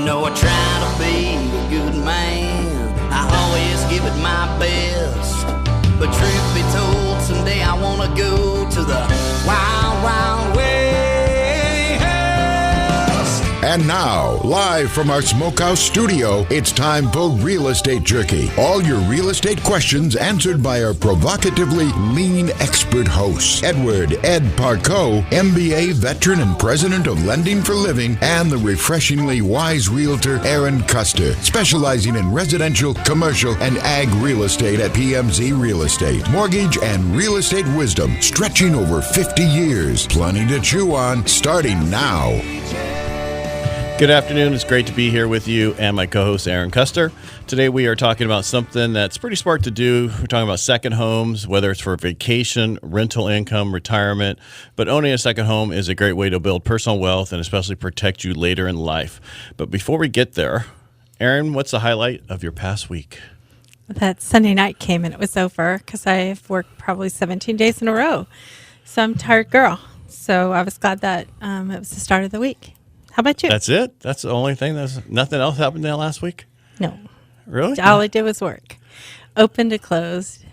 know I try to be a good man. I always give it my best. But truth be told, someday I want to go to the wild, wild west. And now, live from our Smokehouse studio, it's time for Real Estate Jerky. All your real estate questions answered by our provocatively lean expert hosts, Edward Ed Parcaut, MBA veteran and president of Lending for Living, and the refreshingly wise realtor Erin Custer, specializing in residential, commercial, and ag real estate at PMZ Real Estate. Mortgage and real estate wisdom stretching over 50 years. Plenty to chew on, starting now. Good afternoon. It's great to be here with you and my co-host Erin Custer. Today we are talking about something that's pretty smart to do. We're talking about second homes, whether it's for vacation, rental income, retirement. But owning a second home is a great way to build personal wealth and especially protect you later in life. But before we get there, Erin, what's the highlight of your past week? That Sunday night came and it was over because I've worked probably 17 days in a row. So I'm a tired girl. So I was glad that it was the start of the week. How about you? That's it? That's the only thing? Nothing else happened there last week? No. Really? All I did was work. Open to closed,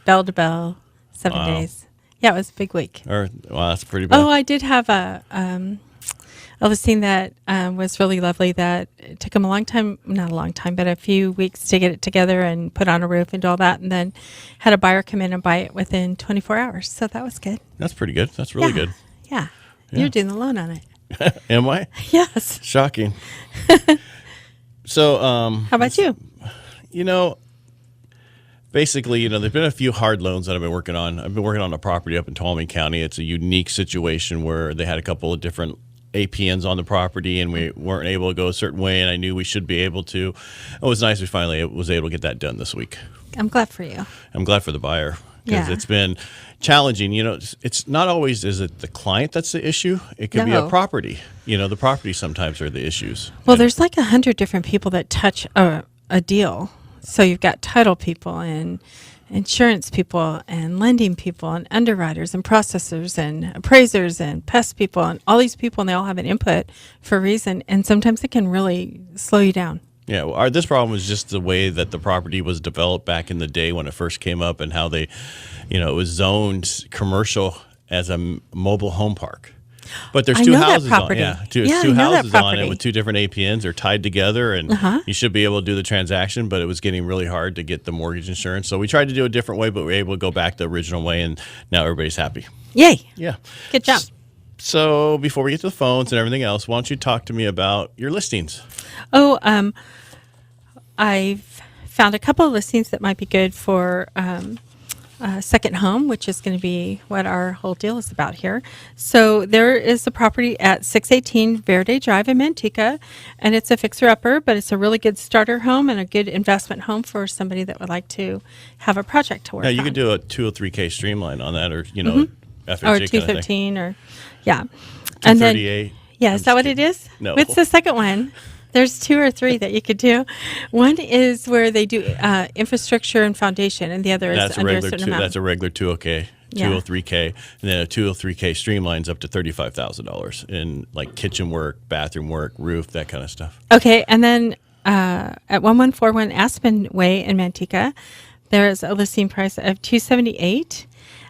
bell to bell, 7 days. Yeah, it was a big week. Wow, that's pretty bad. Oh, I did have a listing that was really lovely that it took them a long time, not a long time, but a few weeks to get it together and put on a roof and do all that, and then had a buyer come in and buy it within 24 hours. So that was good. That's pretty good. That's really good. Yeah. You're doing the loan on it. Am I? Yes. Shocking. So, how about you? Basically, there's been a few hard loans that I've been working on. I've been working on a property up in Tallman County. It's a unique situation where they had a couple of different APNs on the property, and we weren't able to go a certain way, and I knew we should be able to. It was nice we finally was able to get that done this week. I'm glad for you. I'm glad for the buyer because it's been challenging. It's not always is it the client that's the issue. It could be a property. The property sometimes are the issues. Well, there's like 100 different people that touch a deal. So you've got title people and insurance people and lending people and underwriters and processors and appraisers and pest people and all these people, and they all have an input for a reason. And sometimes it can really slow you down. Yeah, well, this problem was just the way that the property was developed back in the day when it first came up and how they, it was zoned commercial as a mobile home park. But there's two houses on it. Yeah, two houses on it with two different APNs. They're tied together, and you should be able to do the transaction, but it was getting really hard to get the mortgage insurance. So we tried to do a different way, but we were able to go back the original way, and now everybody's happy. Yay. Yeah. Good job. So before we get to the phones and everything else, why don't you talk to me about your listings? Oh, I've found a couple of listings that might be good for a second home, which is going to be what our whole deal is about here. So there is a property at 618 Verde Drive in Manteca, and it's a fixer-upper, but it's a really good starter home and a good investment home for somebody that would like to have a project to work on. Yeah, you could do a 203K streamline on that, or, FHA or 215, or, and 238. Then, yeah, is that what it is? No. What's the second one? There's 2 or 3 that you could do. One is where they do infrastructure and foundation, and the other is under a certain amount. That's a regular 203K, and then a 203K streamlines up to $35,000 in like kitchen work, bathroom work, roof, that kind of stuff. Okay, and then at 1141 Aspen Way in Manteca, there is a listing price of $278,000.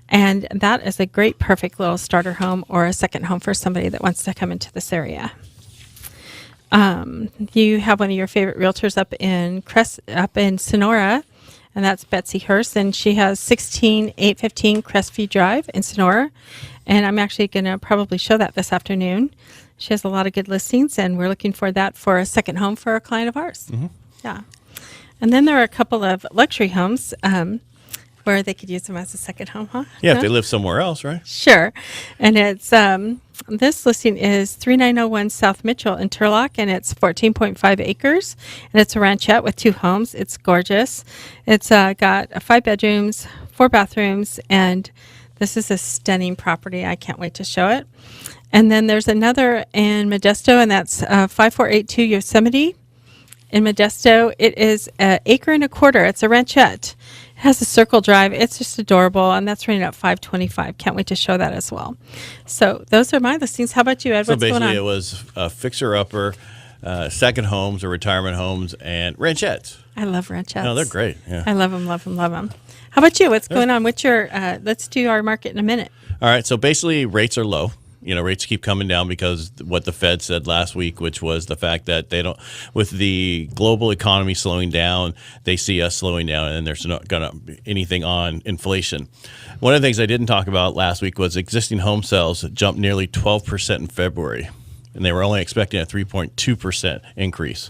And that is a great, perfect little starter home or a second home for somebody that wants to come into this area. You have one of your favorite realtors up in Sonora, and that's Betsy Hurst, and she has 16815 Crestview Drive in Sonora, and I'm actually going to probably show that this afternoon. She has a lot of good listings, and we're looking for that for a second home for a client of ours. Mm-hmm. Yeah. And then there are a couple of luxury homes where they could use them as a second home, huh? Yeah, if they live somewhere else, right? Sure. And it's this listing is 3901 South Mitchell in Turlock, and it's 14.5 acres, and it's a ranchette with 2 homes. It's gorgeous. It's got 5 bedrooms, 4 bathrooms, and this is a stunning property. I can't wait to show it. And then there's another in Modesto, and that's 5482 Yosemite in Modesto. It is an acre and a quarter. It's a ranchette. It has a circle drive. It's just adorable, and that's renting at $525. Can't wait to show that as well. So those are my listings. How about you, Ed? So What's going on? basically, it was a fixer-upper second homes or retirement homes and ranchettes. I love ranchettes. No, they're great. Yeah. I love them, love them, love them. How about you? What's going on? What's your, let's do our market in a minute. All right. So basically, rates are low. Rates keep coming down because what the Fed said last week, which was the fact that they don't, with the global economy slowing down, they see us slowing down, and there's not going to be anything on inflation. One of the things I didn't talk about last week was existing home sales jumped nearly 12% in February, and they were only expecting a 3.2% increase.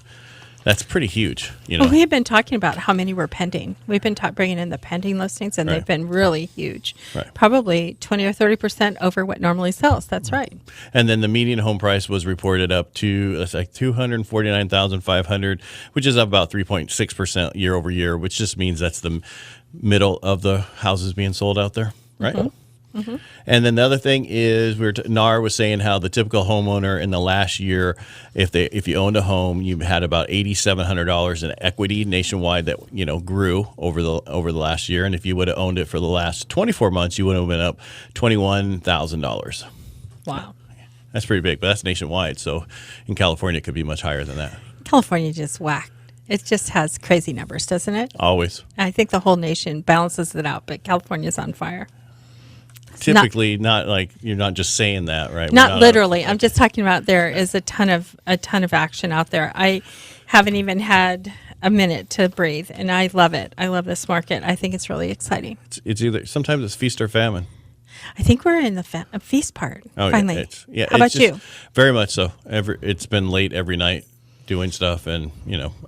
That's pretty huge. Well, we have been talking about how many were pending. We've been bringing in the pending listings, and they've been really huge. Right. Probably 20 or 30% over what normally sells. That's right. And then the median home price was reported up to $249,500, which is up about 3.6% year over year, which just means that's the middle of the houses being sold out there, right? Mm-hmm. Mm-hmm. And then the other thing is, NAR was saying how the typical homeowner in the last year, if you owned a home, you had about $8,700 in equity nationwide that grew over the last year, and if you would have owned it for the last 24 months, you would have been up $21,000. Wow, that's pretty big, but that's nationwide. So in California, it could be much higher than that. California just whacked. It just has crazy numbers, doesn't it? Always. I think the whole nation balances it out, but California's on fire. Typically, not like you're not just saying that, right? Not literally. I'm just talking about there is a ton of action out there. I haven't even had a minute to breathe, and I love it. I love this market. I think it's really exciting. It's either sometimes it's feast or famine. I think we're in the feast part. Finally. How about you? Very much so. It's been late every night doing stuff, and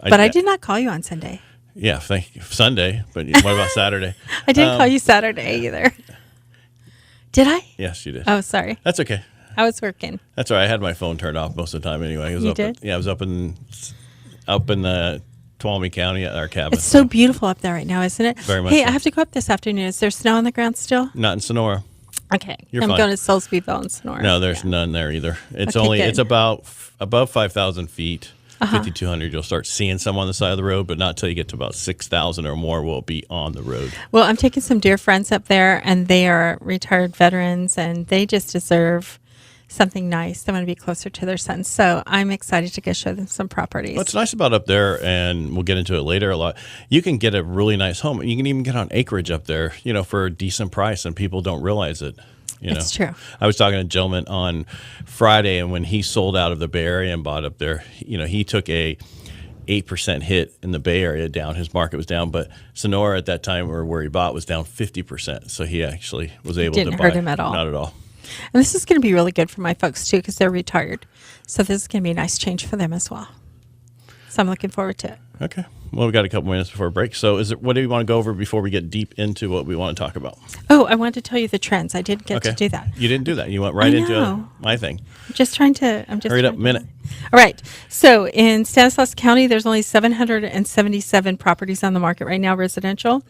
But I did not call you on Sunday. Yeah, thank you. Sunday, but what about Saturday? I didn't call you Saturday either. Did I? Yes, you did. Oh, sorry. That's okay. I was working. That's all right. I had my phone turned off most of the time anyway. You did? I was up in Tuolumne County at our cabin. It's so beautiful up there right now, isn't it? Very much. Hey, so. I have to go up this afternoon. Is there snow on the ground still? Not in Sonora. Okay. You're I'm fine. going to Soulsbyville in Sonora. No, there's none there either. It's Okay, good. it's about above 5,000 feet. 5,200, you'll start seeing some on the side of the road, but not until you get to about 6,000 or more will be on the road. Well, I'm taking some dear friends up there, and they are retired veterans, and they just deserve something nice. They want to be closer to their sons. So I'm excited to go show them some properties. What's nice about up there, and we'll get into it later a lot, you can get a really nice home. You can even get on acreage up there, for a decent price, and people don't realize it. It's true. I was talking to a gentleman on Friday, and when he sold out of the Bay Area and bought up there, he took a 8% hit in the Bay Area down. His market was down, but Sonora at that time, or where he bought, was down 50%. So he actually was able to buy. Didn't hurt him at all. Not at all. And this is going to be really good for my folks, too, because they're retired. So this is going to be a nice change for them as well. So I'm looking forward to it. Okay. Well, we got a couple minutes before break. So what do you want to go over before we get deep into what we want to talk about? Oh, I wanted to tell you the trends. I didn't get to do that. You didn't do that. You went right into my thing. I'm just trying to. Hurry up, minute. All right. So in Stanislaus County, there's only 777 properties on the market right now, residential.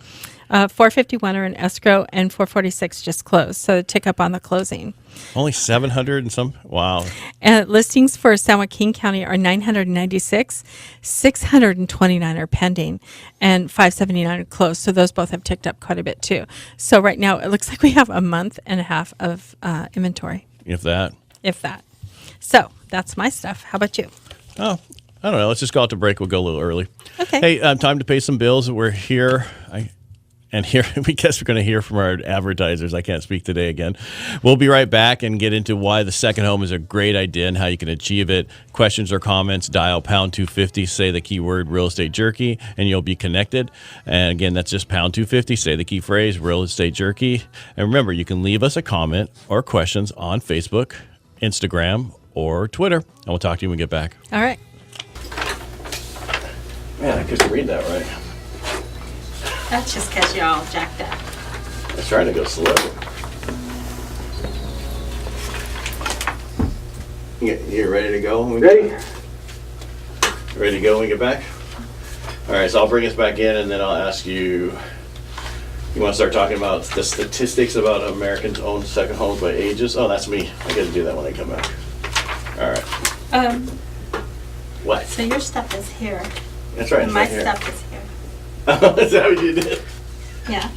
451 are in escrow, and 446 just closed. So tick up on the closing. Only 700 and some? Wow. Listings for San Joaquin County are 996. 629 are pending, and 579 are closed. So those both have ticked up quite a bit too. So right now it looks like we have a month and a half of inventory. If that. So that's my stuff. How about you? Oh, I don't know. Let's just go out to break. We'll go a little early. Okay. Hey, time to pay some bills. We're here. We guess we're going to hear from our advertisers. I can't speak today again. We'll be right back and get into why the second home is a great idea and how you can achieve it. Questions or comments, dial pound 250, say the keyword Real Estate Jerky, and you'll be connected. And again, that's just pound 250, say the key phrase Real Estate Jerky. And remember, you can leave us a comment or questions on Facebook, Instagram, or Twitter. And we'll talk to you when we get back. All right. Man, I couldn't read that right. That's just because you're all jacked up. I was trying to go slow. You ready to go? Ready? Ready to go when we get back? All right, so I'll bring us back in, and then I'll ask you, you want to start talking about the statistics about Americans own second homes by ages? Oh, that's me. I got to do that when I come back. All right. What? So your stuff is here. That's right. And my right here. stuff is here. Is that what you did? Yeah.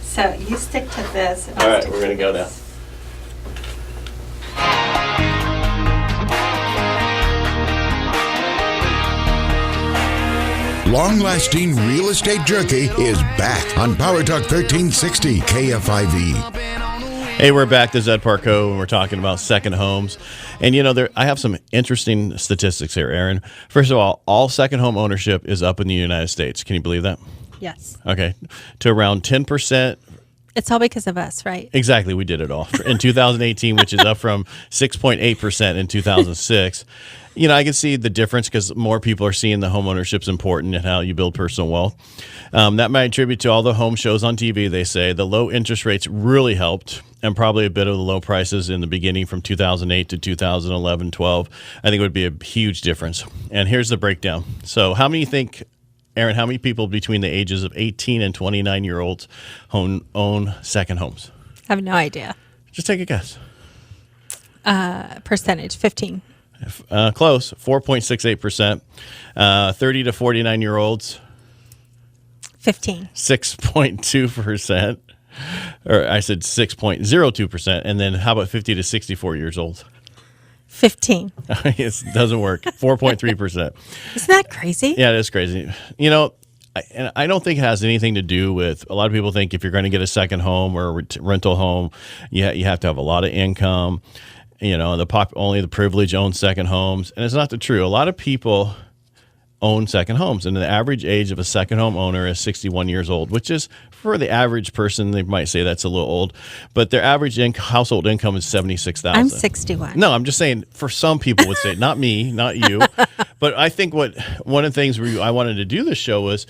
So you stick to this. And All I'll right, stick we're to going to go this. now. Long-lasting real estate jerky is back on Power Talk 1360 KFIV. Hey, we're back. This is Ed Parcaut, and we're talking about second homes. And, I have some interesting statistics here, Erin. First of all second home ownership is up in the United States. Can you believe that? Yes. Okay. To around 10%. It's all because of us, right? Exactly. We did it all in 2018, which is up from 6.8% in 2006. I can see the difference because more people are seeing the home ownership's important and how you build personal wealth. That might attribute to all the home shows on TV. They say the low interest rates really helped, and probably a bit of the low prices in the beginning from 2008 to 2011, 12. I think it would be a huge difference. And here's the breakdown. So how many think, Erin, how many people between the ages of 18 and 29-year-olds own second homes? I have no idea. Just take a guess. Percentage, 15. Close, 4.68%. 30 to 49-year-olds, 15. 6.2%. Or I said 6.02%. And then how about 50 to 64 years old? 15. It doesn't work. 4.3%. Isn't that crazy? Yeah, it is crazy. And I don't think it has anything to do with, a lot of people think if you're going to get a second home or a rental home, you have to have a lot of income. Only the privileged own second homes. And it's not the true. A lot of people own second homes, and the average age of a second home owner is 61 years old, which is, for the average person, they might say that's a little old, but their average household income is $76,000. I'm 61. No, I'm just saying, for some people would say, not me, not you, but I think one of the things I wanted to do this show was,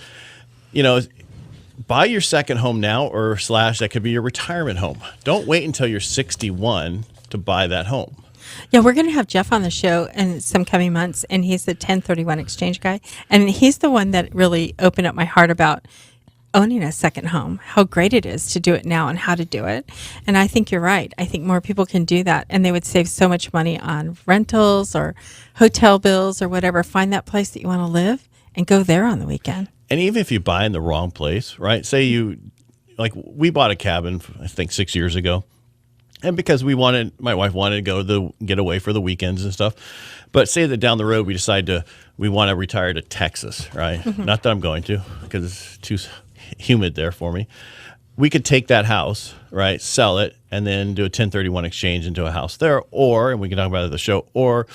buy your second home now, or / that could be your retirement home. Don't wait until you're 61 to buy that home. Yeah, we're going to have Jeff on the show in some coming months, and he's the 1031 exchange guy. And he's the one that really opened up my heart about owning a second home, how great it is to do it now and how to do it. And I think you're right. I think more people can do that, and they would save so much money on rentals or hotel bills or whatever. Find that place that you want to live and go there on the weekend. And even if you buy in the wrong place, right? Say we bought a cabin, I think 6 years ago. And because my wife wanted to get away for the weekends and stuff. But say that down the road we want to retire to Texas, right? Mm-hmm. Not that I'm going to, because it's too humid there for me. We could take that house, right, sell it, and then do a 1031 exchange into a house there. Or, and we can talk about it at the show, or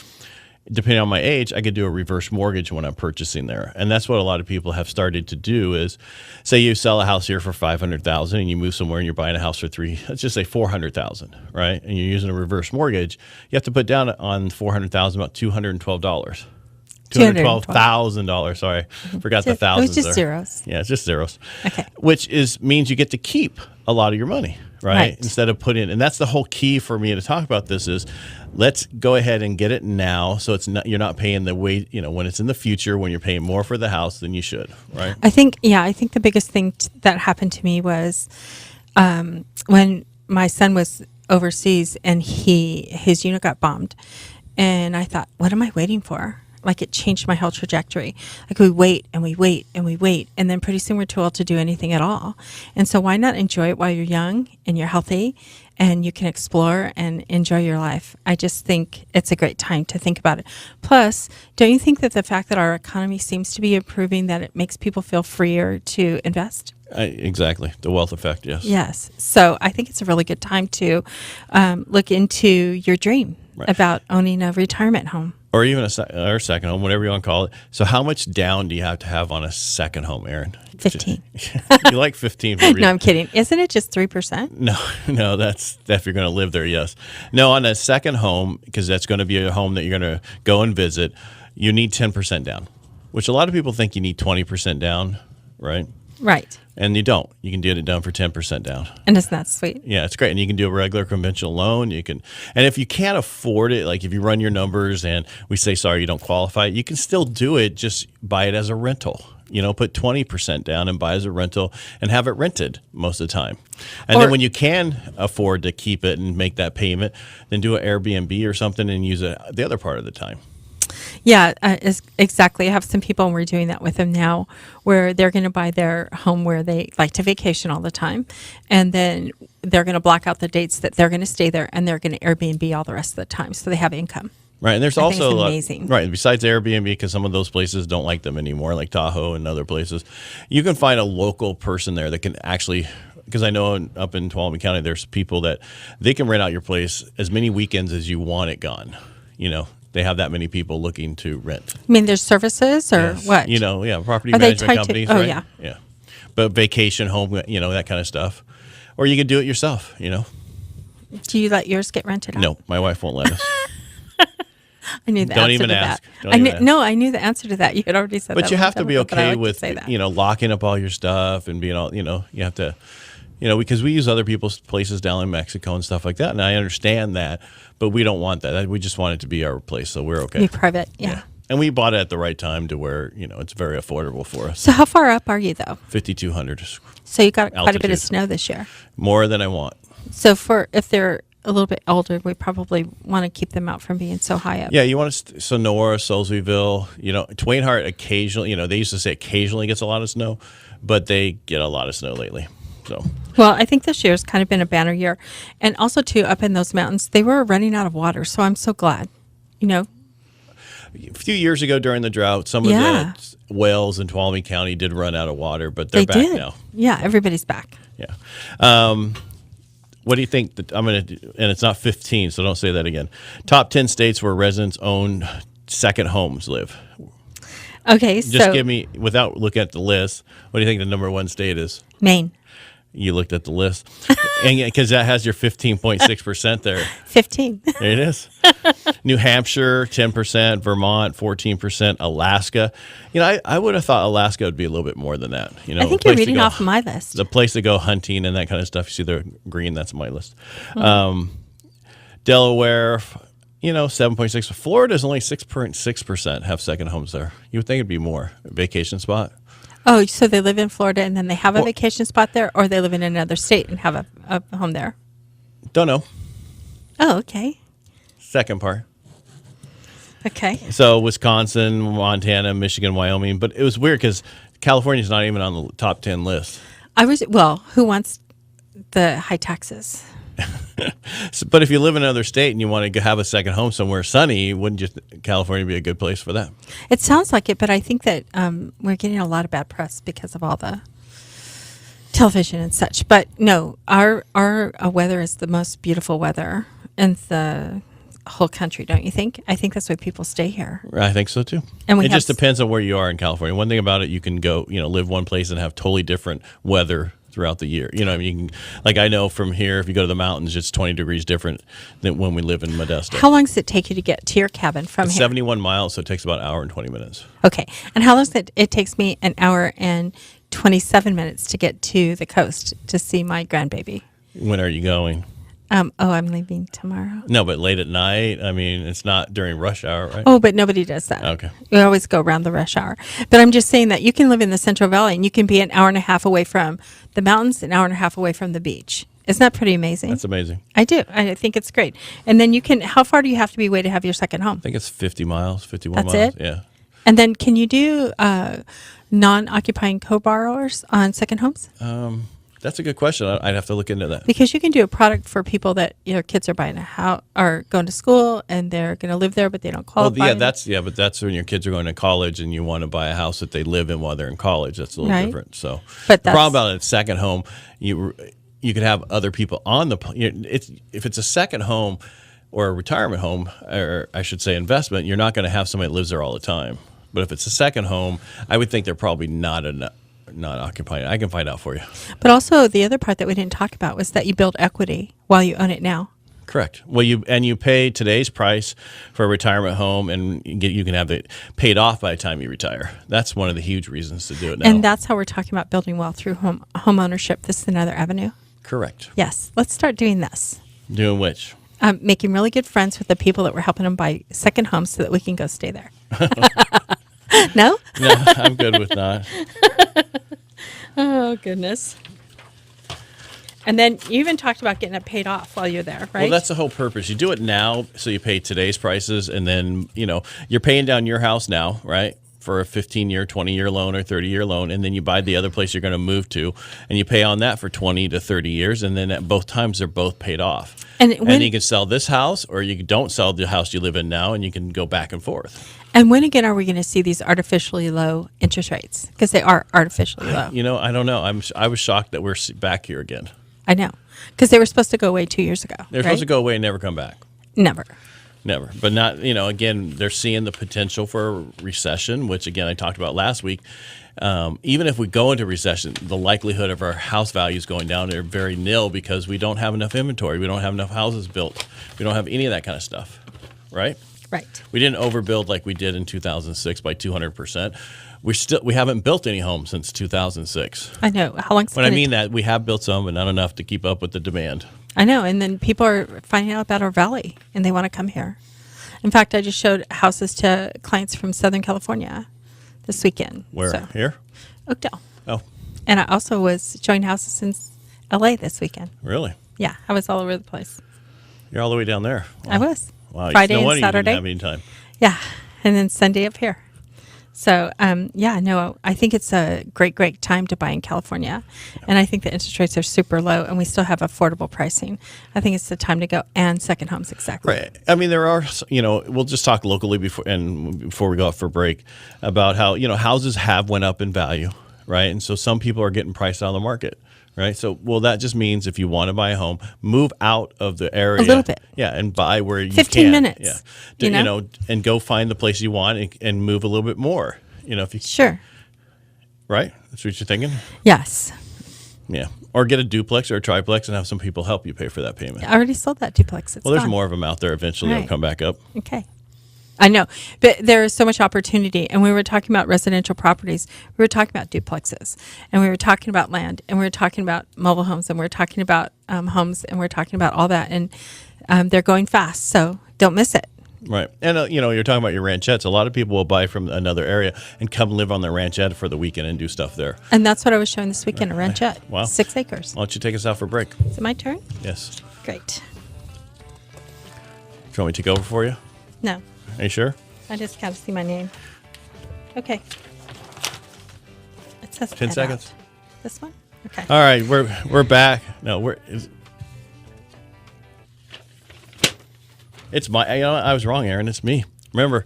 depending on my age, I could do a reverse mortgage when I'm purchasing there. And that's what a lot of people have started to do is, say you sell a house here for $500,000 and you move somewhere and you're buying a house for let's just say $400,000, right? And you're using a reverse mortgage, you have to put down on $400,000 about $212. $212,000. Sorry, forgot the thousands. It was just there. zeros. Yeah, it's just zeros. Okay. Which means you get to keep a lot of your money, right? Instead of putting, and that's the whole key for me to talk about this is, let's go ahead and get it now, so you're not paying the way when it's in the future, when you're paying more for the house than you should, right? I think the biggest thing that happened to me was when my son was overseas and his unit got bombed, and I thought, what am I waiting for? Like, it changed my whole trajectory. Like, we wait and we wait and we wait, and then pretty soon we're too old to do anything at all. And so why not enjoy it while you're young and you're healthy and you can explore and enjoy your life? I just think it's a great time to think about it. Plus, don't you think that the fact that our economy seems to be improving, that it makes people feel freer to invest? Exactly. The wealth effect, yes. Yes. So I think it's a really good time to look into your dream about owning a retirement home. Or even a second home, whatever you want to call it. So how much down do you have to have on a second home, Erin? 15. You like 15? No, I'm kidding. Isn't it just 3%? No, that's if you're going to live there, yes. No, on a second home, because that's going to be a home that you're going to go and visit, you need 10% down, which a lot of people think you need 20% down, right? Right. And you don't. You can get it done for 10% down. And isn't that sweet? Yeah, it's great. And you can do a regular conventional loan. And if you can't afford it, like if you run your numbers and we say, sorry, you don't qualify, you can still do it. Just buy it as a rental. Put 20% down and buy as a rental and have it rented most of the time. And then when you can afford to keep it and make that payment, then do an Airbnb or something and use it the other part of the time. Yeah, exactly. I have some people, and we're doing that with them now, where they're going to buy their home where they like to vacation all the time. And then they're going to block out the dates that they're going to stay there, and they're going to Airbnb all the rest of the time. So they have income. Right, and there's I think also it's amazing. Right, besides Airbnb, because some of those places don't like them anymore, like Tahoe and other places, you can find a local person there that can actually, because I know up in Tuolumne County, there's people that they can rent out your place as many weekends as you want it gone. You know, they have that many people looking to rent. I mean, there's services or what? You know, property Are they management tied to- companies, oh, right? Yeah. But vacation home, you know, that kind of stuff. Or you could do it yourself, you know. Do you let yours get rented out? No, my wife won't let us. I knew the Don't answer even to ask. that. Don't even ask. No, I knew the answer to that. You had already said that. But you a long have to time be ago, but I okay like to with, say that. you know, locking up all your stuff and being all, you know, you have to, you know, because we use other people's places down in Mexico and stuff like that. And I understand that, but we don't want that. We just want it to be our place. So we're okay. Be private, yeah. And we bought it at the right time to where, you know, it's very affordable for us. So how far up are you, though? 5,200. So you got quite a bit of Altitude. snow this year. More than I want. So if they're a little bit older, we probably want to keep them out from being so high up. Yeah, you want to Sonora, Solsville, you know, Twain Harte occasionally, you know, they used to say occasionally gets a lot of snow, but they get a lot of snow lately. So Well, I think this year's kind of been a banner year. And also, too, up in those mountains, they were running out of water. So I'm so glad, you know. a few years ago during the drought, some of Yeah. the wells in Tuolumne County did run out of water, but they're They back did. now. Yeah, everybody's back. Yeah. What do you think that I'm going to do? And it's not 15, so don't say that again. Top 10 states where residents own second homes live. Okay, Just so give me, without looking at the list, what do you think the number one state is? Maine, You looked at the list. And because that has your 15.6% there. 15. There it is. New Hampshire, 10%. Vermont, 14%. Alaska. You know, I would have thought Alaska would be a little bit more than that. You know, I think a you're place to reading go- off my list. The place to go hunting and that kind of stuff. You see the green, that's my list. Delaware, you know, 7.6. Florida is only 6.6% have second homes there. You would think it'd be more. A vacation spot. Oh, so they live in Florida and then they have a vacation spot there, or they live in another state and have a home there? Don't know. Oh, okay. Second part. Okay. So Wisconsin, Montana, Michigan, Wyoming. But it was weird because California's not even on the top 10 list. Who wants the high taxes? So, but if you live in another state and you want to have a second home somewhere sunny, wouldn't just California be a good place for that? It sounds like it, but I think that we're getting a lot of bad press because of all the television and such. But no, our weather is the most beautiful weather in the whole country, don't you think? I think that's why people stay here. I think so too. And it just depends on where you are in California. One thing about it, you can go, you know, live one place and have totally different weather throughout the year. You know, I mean, you can, like I know from here, if you go to the mountains, it's 20 degrees different than when we live in Modesto. How long does it take you to get to your cabin from It's here? 71 miles, so it takes about an hour and 20 minutes. Okay. And how long does it takes me an hour and 27 minutes to get to the coast to see my grandbaby? When are you going? I'm leaving tomorrow. No, but late at night. I mean, it's not during rush hour, right? Oh, but nobody does that. Okay. We always go around the rush hour. But I'm just saying that you can live in the Central Valley and you can be an hour and a half away from the mountains, an hour and a half away from the beach. Isn't that pretty amazing? That's amazing. I do. I think it's great. And then how far do you have to be away to have your second home? I think it's 50 miles, 51 That's miles. it? Yeah. And then can you do non-occupying co-borrowers on second homes? That's a good question. I'd have to look into that. Because you can do a product for people that your kids are buying a house or going to school and they're going to live there, but they don't Well, qualify. but that's when your kids are going to college and you want to buy a house that they live in while they're in college. That's a little Right. different. So, But the problem about a second home, you could have other people on the. If it's a second home or a retirement home, or I should say investment, you're not going to have somebody that lives there all the time. But if it's a second home, I would think they're probably not occupying. I can find out for you. But also the other part that we didn't talk about was that you build equity while you own it now. Correct. Well, you pay today's price for a retirement home, and you can have it paid off by the time you retire. That's one of the huge reasons to do it now. And that's how we're talking about building wealth through home ownership. This is another avenue. Correct. Yes. Let's start doing this. Doing which? Making really good friends with the people that we're helping them buy second homes so that we can go stay there. No? No, I'm good with not. Oh, goodness. And then you even talked about getting it paid off while you're there, right? Well, that's the whole purpose. You do it now so you pay today's prices, and then, you're paying down your house now, right? for a 15-year, 20-year loan or 30-year loan, and then you buy the other place you're going to move to, and you pay on that for 20 to 30 years, and then at both times they're both paid off. And you can sell this house, or you don't sell the house you live in now, and you can go back and forth. And when again are we going to see these artificially low interest rates? Because they are artificially low. I don't know. I was shocked that we're back here again. I know, because they were supposed to go away 2 years ago. They're supposed to go away and never come back. Never. But not, again, they're seeing the potential for a recession, which, again, I talked about last week. Even if we go into recession, the likelihood of our house values going down are very nil because we don't have enough inventory. We don't have enough houses built. We don't have any of that kind of stuff, right? Right. We didn't overbuild like we did in 2006 by 200%. We haven't built any homes since 2006. I know. How long? When I mean that, we have built some, but not enough to keep up with the demand. I know, and then people are finding out about our valley, and they want to come here. In fact, I just showed houses to clients from Southern California this weekend. Where? Here? Oakdale. Oh. And I also was showing houses in L.A. this weekend. Really? Yeah, I was all over the place. You're all the way down there. Wow. I was. Wow. Friday no and Saturday. You didn't have any time. Yeah, and then Sunday up here. So, I think it's a great time to buy in California. Yeah. And I think the interest rates are super low and we still have affordable pricing. I think it's the time to go, and second homes, exactly. Right. I mean, there are, we'll just talk locally before we go out for break about how, houses have went up in value, right? And so some people are getting priced out of the market. Right. So, that just means if you want to buy a home, move out of the area. A little bit. Yeah. And buy where you 15 can. minutes. Yeah. And go find the place you want and move a little bit more. If you. Sure. Right. That's what you're thinking? Yes. Yeah. Or get a duplex or a triplex and have some people help you pay for that payment. I already sold that duplex. It's there's gone. more of them out there. Eventually they'll come back up. Okay. I know, but there is so much opportunity. And when we were talking about residential properties, we were talking about duplexes, and we were talking about land, and we were talking about mobile homes, and we were talking about homes, and we were talking about all that. And they're going fast, so don't miss it. Right. And, you're talking about your ranchettes. A lot of people will buy from another area and come live on their ranchette for the weekend and do stuff there. And that's what I was showing this weekend, a ranchette. Wow. 6 acres. Why don't you take us out for a break? Is it my turn? Yes. Great. Do you want me to take over for you? No. Are you sure? I just got to see my name. Okay. It says 10 seconds. Out. This one? Okay. All right, we're back. No, it's my. I was wrong, Erin. It's me. Remember.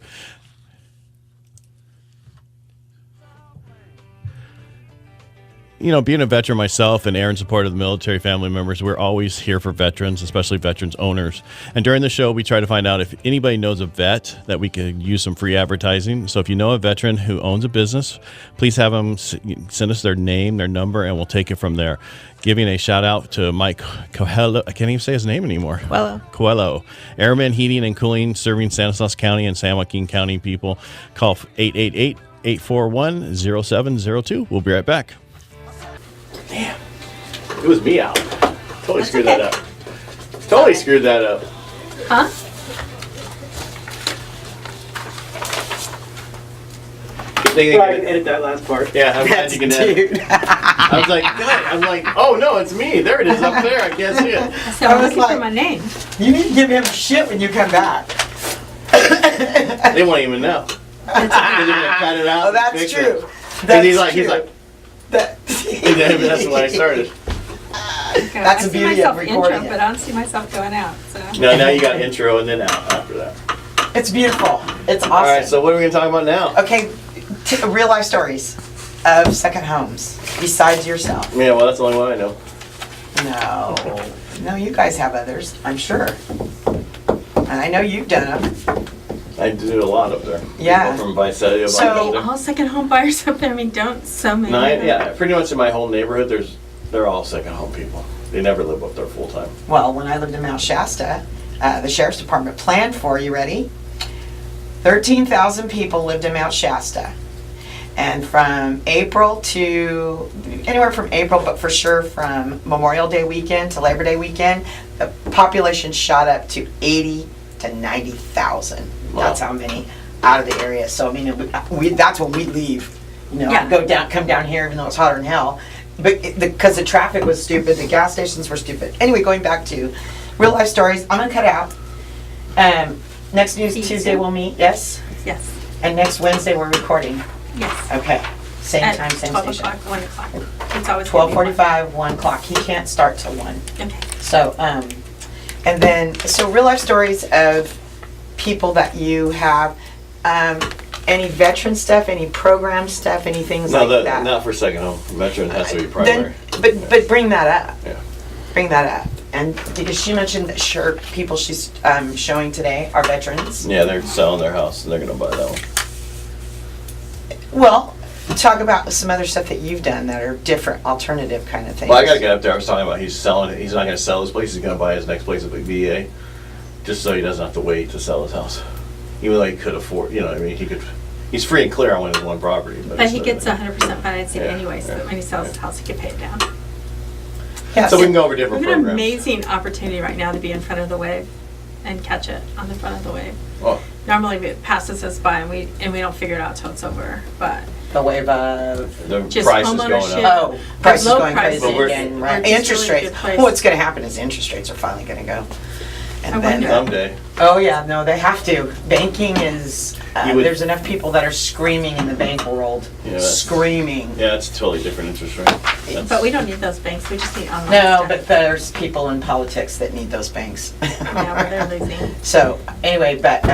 Being a veteran myself and Erin's support of the military family members, we're always here for veterans, especially veterans owners. And during the show, we try to find out if anybody knows a vet that we could use some free advertising. So if you know a veteran who owns a business, please have them send us their name, their number, and we'll take it from there. Giving a shout out to Mike Coelho. I can't even say his name anymore. Coelho. Airman Heating and Cooling, serving Stanislaus County and San Joaquin County people. Call 888-841-0702. We'll be right back. Damn. It was me out. Totally screwed that up. Totally screwed that up. Huh? So I can edit that last part. Yeah, I'm glad you can edit. I was like, good. Oh no, it's me. There it is up there. I can't see it. So I was looking for my name. You need to give him shit when you come back. They won't even know. They're gonna cut it out. Oh, that's true. He's like. That's when I started. That's the beauty of recording. Intro, but I don't see myself going out. So. No, now you got intro and then out after that. It's beautiful. It's awesome. All right, so what are we going to talk about now? Okay, real life stories of second homes besides yourself. Yeah, well, that's the only one I know. No, you guys have others, I'm sure. And I know you've done them. I do a lot up there. Yeah. People from Visalia. So all second home buyers up there. I mean, don't so many. Yeah, pretty much in my whole neighborhood, they're all second home people. They never live up there full time. Well, when I lived in Mount Shasta, the sheriff's department planned for, you ready? 13,000 people lived in Mount Shasta. And from April to, anywhere from April, but for sure from Memorial Day weekend to Labor Day weekend, the population shot up to 80 to 90,000. Wow. That's how many out of the area. So I mean, that's when we leave. Come down here, even though it's hotter than hell. But because the traffic was stupid, the gas stations were stupid. Anyway, going back to real life stories, I'm gonna cut out. Next Tuesday we'll meet. Yes. Yes. And next Wednesday we're recording. Yes. Okay. Same At time, same 12 station. o'clock, 1 o'clock. It's always gonna be 12:45, 1 o'clock. He can't start till 1. 1. Okay. So, and then, so real life stories of people that you have, any veteran stuff, any program stuff, any things No, like that? not for second home. Veteran has to be primary. But bring that up. Yeah. Bring that up. And because she mentioned that people she's showing today are veterans. Yeah, they're selling their house and they're going to buy that one. Well, talk about some other stuff that you've done that are different, alternative kind of things. Well, I got to get up there. I was talking about he's selling it. He's not going to sell his place. He's going to buy his next place at the VA, just so he doesn't have to wait to sell his house. Even though he could afford, you know what I mean? He's free and clear on his one property. But he gets 100% financing Yeah, anyway, so yeah, that when he sells his house, he can pay it down. Yeah, So we can go over different We have an programs. amazing opportunity right now to be in front of the wave and catch it on the front of the wave. Oh, Normally it passes us by and we don't figure it out till it's over, but the wave of the just price is going homeownership. up. Oh, prices low going crazy prices. But we're- again, We're right? just Interest really rates. good place. Well, what's going to happen is interest rates are finally going to go. And I then, wonder. Someday. oh yeah, no, they have to. Banking is. You would- There's enough people that are screaming in the bank world, Yeah, that's- screaming. Yeah, it's a totally different interest rate. That's- But we don't need those banks, we just need online No, stuff. but there's people in politics that need those banks. Yeah, but they're losing. So anyway, but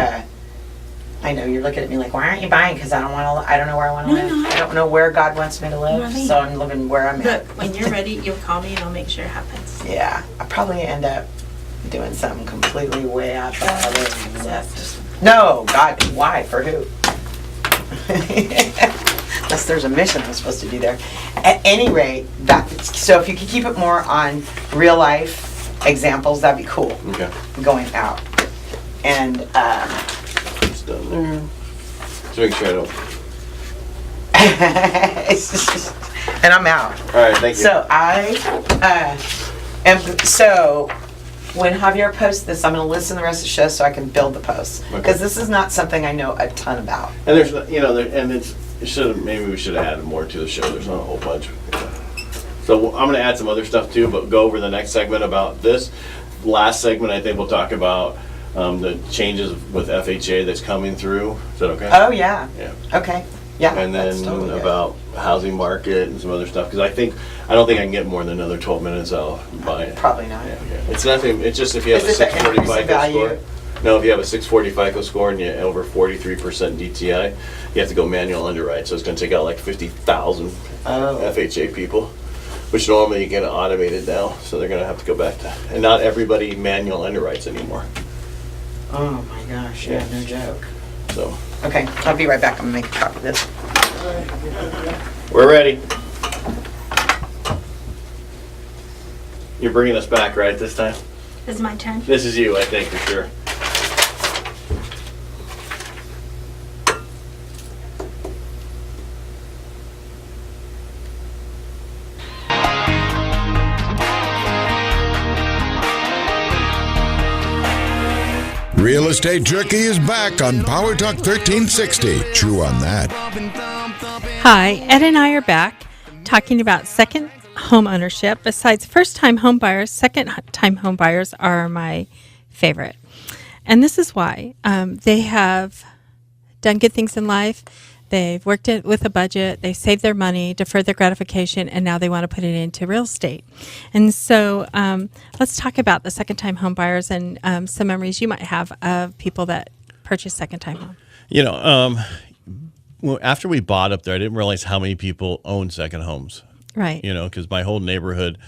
I know you're looking at me like, why aren't you buying? Because I don't want to. I don't know where I want to No, live. no. I don't know where God wants me to live. Right. So I'm living where I'm But at. when you're ready, you'll call me and I'll make sure it happens. Yeah, I probably end up doing something completely way out the other left. No, God, why? For who? Unless there's a mission I'm supposed to do there. At any rate, so if you could keep it more on real life examples, that'd be cool. Okay. Going out. And It's done there. So make sure I don't. and I'm out. All right, thank you. So so when Javier posts this, I'm going to listen to the rest of the show so I can build the posts, Okay. because this is not something I know a ton about. And there's, and maybe we should have added more to the show. There's not a whole bunch. So I'm going to add some other stuff too, but go over the next segment about this. Last segment, I think we'll talk about the changes with FHA that's coming through. Is that okay? Oh yeah. Yeah. Okay. Yeah. And that's then totally good. about housing market and some other stuff, because I don't think I can get more than another 12 minutes out by it. Probably not. Yeah. It's nothing. It's just if you have Is a it the 640 increase in FICO value? score. No, if you have a 640 FICO score and you're over 43% DTI, you have to go manual underwrite. So it's going to take out like 50,000 Oh. FHA people, which normally you get automated now. So they're going to have to go back to, and not everybody manual underwrites anymore. Oh my gosh. Yeah. No joke. So Okay. I'll be right back. I'm going to make a copy of this. we're ready. You're bringing us back, right, this time? This is my turn. This is you, I think, for sure. Real Estate Jerky is back on Power Talk 1360. Chew on that. Hi, Ed and I are back talking about second home ownership. Besides first-time home buyers, second-time home buyers are my favorite. And this is why. They have done good things in life. They've worked it with a budget. They saved their money, deferred their gratification, and now they want to put it into real estate. And so let's talk about the second-time home buyers and some memories you might have of people that purchased second-time home. You know, well, after we bought up there, I didn't realize how many people own second homes. Right. You know, because my whole neighborhood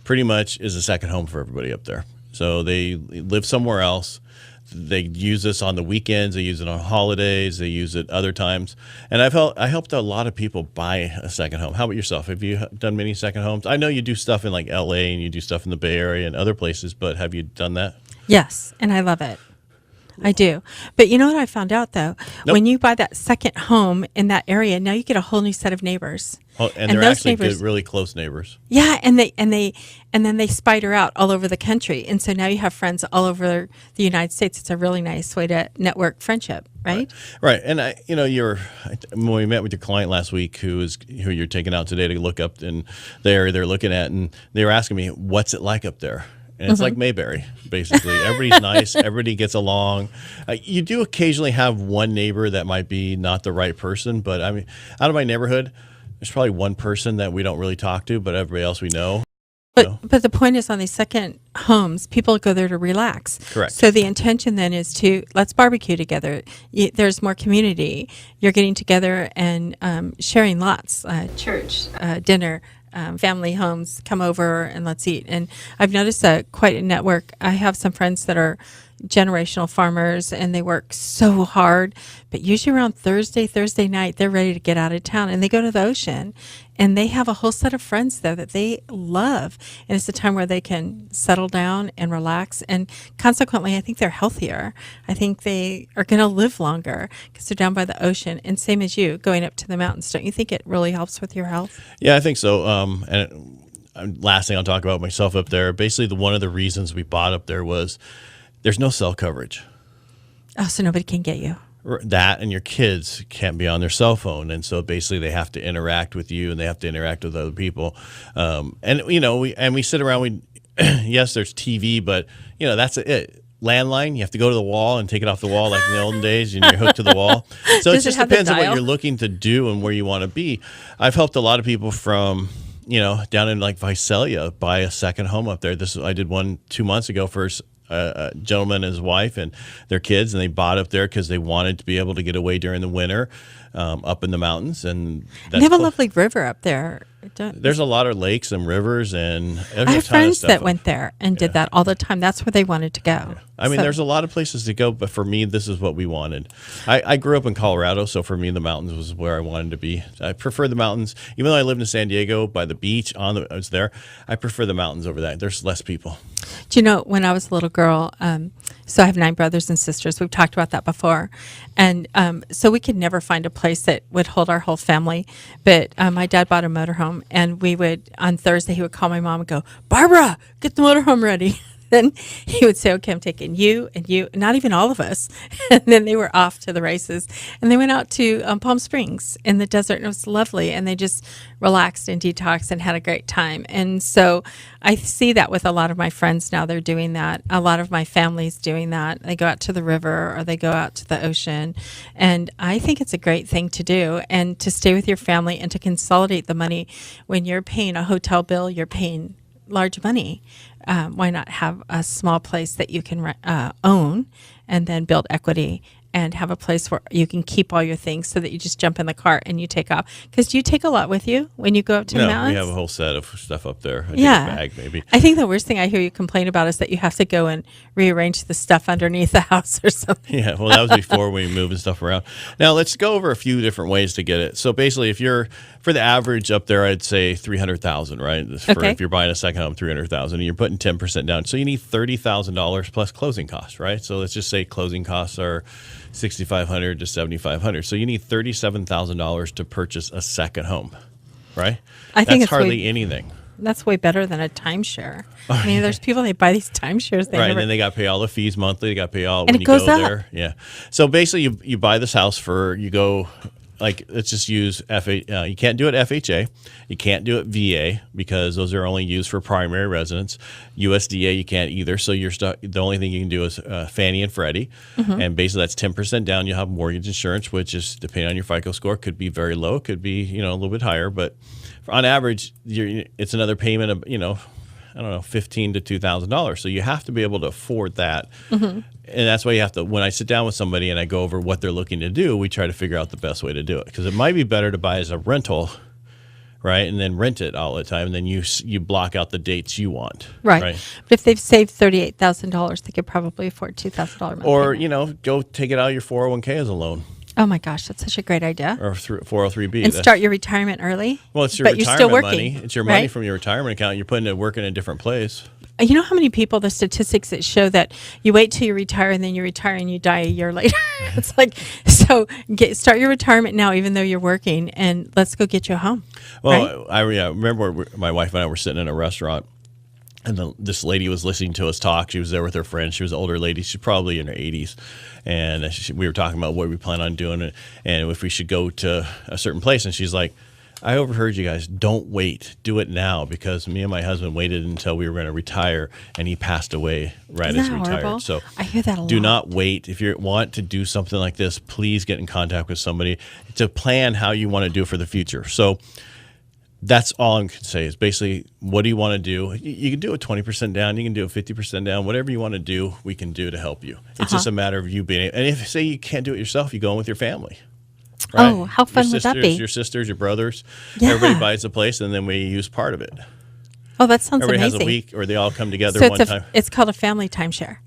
pretty much is a second home for everybody up there. So they live somewhere else. They use this on the weekends. They use it on holidays. They use it other times. And I helped a lot of people buy a second home. How about yourself? Have you done many second homes? I know you do stuff in like LA and you do stuff in the Bay Area and other places, but have you done that? Yes, and I love it. I do. But you know what I found out, though? Nope. When you buy that second home in that area, now you get a whole new set of neighbors. Oh, and they're those actually neighbors, good, really close neighbors. yeah, and then they spider out all over the country. And so now you have friends all over the United States. It's a really nice way to network friendship, right? Right. And when we met with your client last week, who you're taking out today to look up in the area they're looking at, and they were asking me, what's it like up there? And it's like Mayberry, basically. Everybody's nice. Everybody gets along. You do occasionally have one neighbor that might be not the right person. But, I mean, out of my neighborhood, there's probably one person that we don't really talk to, but everybody else we know. But the point is, on these second homes, people go there to relax. Correct. So the intention then is to let's barbecue together. There's more community. You're getting together and sharing lots, church, dinner, family homes, come over and let's eat. And I've noticed quite a network. I have some friends that are generational farmers and they work so hard, but usually around Thursday night, they're ready to get out of town and they go to the ocean and they have a whole set of friends there that they love. And it's a time where they can settle down and relax. And consequently, I think they're healthier. I think they are going to live longer because they're down by the ocean. And same as you, going up to the mountains. Don't you think it really helps with your health? Yeah, I think so. Last thing I'll talk about myself up there, basically one of the reasons we bought up there was there's no cell coverage. Oh, so nobody can get you. That and your kids can't be on their cell phone, and so basically they have to interact with you and they have to interact with other people. And you know, we sit around. Yes, there's TV, but you know that's it. Landline, you have to go to the wall and take it off the wall like in the olden days, and you're hooked to the wall. So it just depends on what you're looking to do and where you want to be. I've helped a lot of people from, you know, down in like Visalia buy a second home up there. I did one 2 months ago for a gentleman and his wife and their kids, and they bought up there because they wanted to be able to get away during the winter up in the mountains. And they have a lovely river up there. There's a lot of lakes and rivers, and I have friends that went there and did that all the time. That's where they wanted to go. Yeah. I mean, there's a lot of places to go, but for me, this is what we wanted. I grew up in Colorado, so for me, the mountains was where I wanted to be. I prefer the mountains, even though I lived in San Diego by the beach. I was there. I prefer the mountains over that. There's less people. Do you know, when I was a little girl, so I have 9 brothers and sisters. We've talked about that before. And so we could never find a place that would hold our whole family. But my dad bought a motorhome, and we would, on Thursday, he would call my mom and go, "Barbara, get the motorhome ready." Then he would say, "Okay, I'm taking you and you," not even all of us. And then they were off to the races. And they went out to Palm Springs in the desert, and it was lovely. And they just relaxed and detoxed and had a great time. And so I see that with a lot of my friends now. They're doing that. A lot of my family's doing that. They go out to the river or they go out to the ocean. And I think it's a great thing to do, and to stay with your family and to consolidate the money. When you're paying a hotel bill, you're paying large money. Why not have a small place that you can own and then build equity and have a place where you can keep all your things so that you just jump in the cart and you take off? Because do you take a lot with you when you go up to the mountains? We have a whole set of stuff up there. I yeah. take a bag, maybe. I think the worst thing I hear you complain about is that you have to go and rearrange the stuff underneath the house or something. Yeah, well, that was before we moved stuff around. Now, let's go over a few different ways to get it. So basically, if you're, for the average up there, I'd say $300,000, right? If you're buying a second home, $300,000, and you're putting 10% down. So you need $30,000 plus closing costs, right? So let's just say closing costs are $6,500 to $7,500. So you need $37,000 to purchase a second home, right? I think that's hardly anything. That's way better than a timeshare. I mean, there's people that buy these timeshares. And then they got to pay all the fees monthly. They got to pay all when you go there. Yeah. So basically, you buy this house you go. Like, let's just use you can't do it FHA. You can't do it VA because those are only used for primary residence. USDA, you can't either. So you're stuck. The only thing you can do is Fannie and Freddie. Mm-hmm. And basically that's 10% down. You'll have mortgage insurance, which is, depending on your FICO score, could be very low, could be, a little bit higher. But on average, it's another payment of, I don't know, $1,500 to $2,000. So you have to be able to afford that. Mm-hmm. And that's why you have to, when I sit down with somebody and I go over what they're looking to do, we try to figure out the best way to do it. Because it might be better to buy as a rental, right? And then rent it all the time. And then you block out the dates you want. Right. But if they've saved $38,000, they could probably afford $2,000. Or, go take it out of your 401k as a loan. Oh my gosh, that's such a great idea. Or 403B. And start your retirement early. Well, it's your retirement you're still working, money. It's your money from your retirement account. You're putting it work in a different place. You know how many people, the statistics that show that you wait till you retire and then you retire and you die a year later. It's like, so start your retirement now, even though you're working, and let's go get you a home. Well, right? I remember my wife and I were sitting in a restaurant, and this lady was listening to us talk. She was there with her friend. She was an older lady. She's probably in her 80s. And we were talking about what we plan on doing and if we should go to a certain place. And she's like, I overheard you guys. Don't wait. Do it now, because me and my husband waited until we were going to retire, and he passed away right as he retired. Horrible? So I hear that a lot. Do not wait. If you want to do something like this, please get in contact with somebody to plan how you want to do it for the future. So that's all I can say is basically, what do you want to do? You can do a 20% down. You can do a 50% down. Whatever you want to do, we can do to help you. It's just a matter of you being able. And if, say, you can't do it yourself, you go in with your family. Right? Oh, how fun would that be? Your sisters, your brothers. Yeah. Everybody buys a place, and then we use part of it. Oh, that sounds Everybody amazing. has a week, or they all come together So one time. it's called a family timeshare.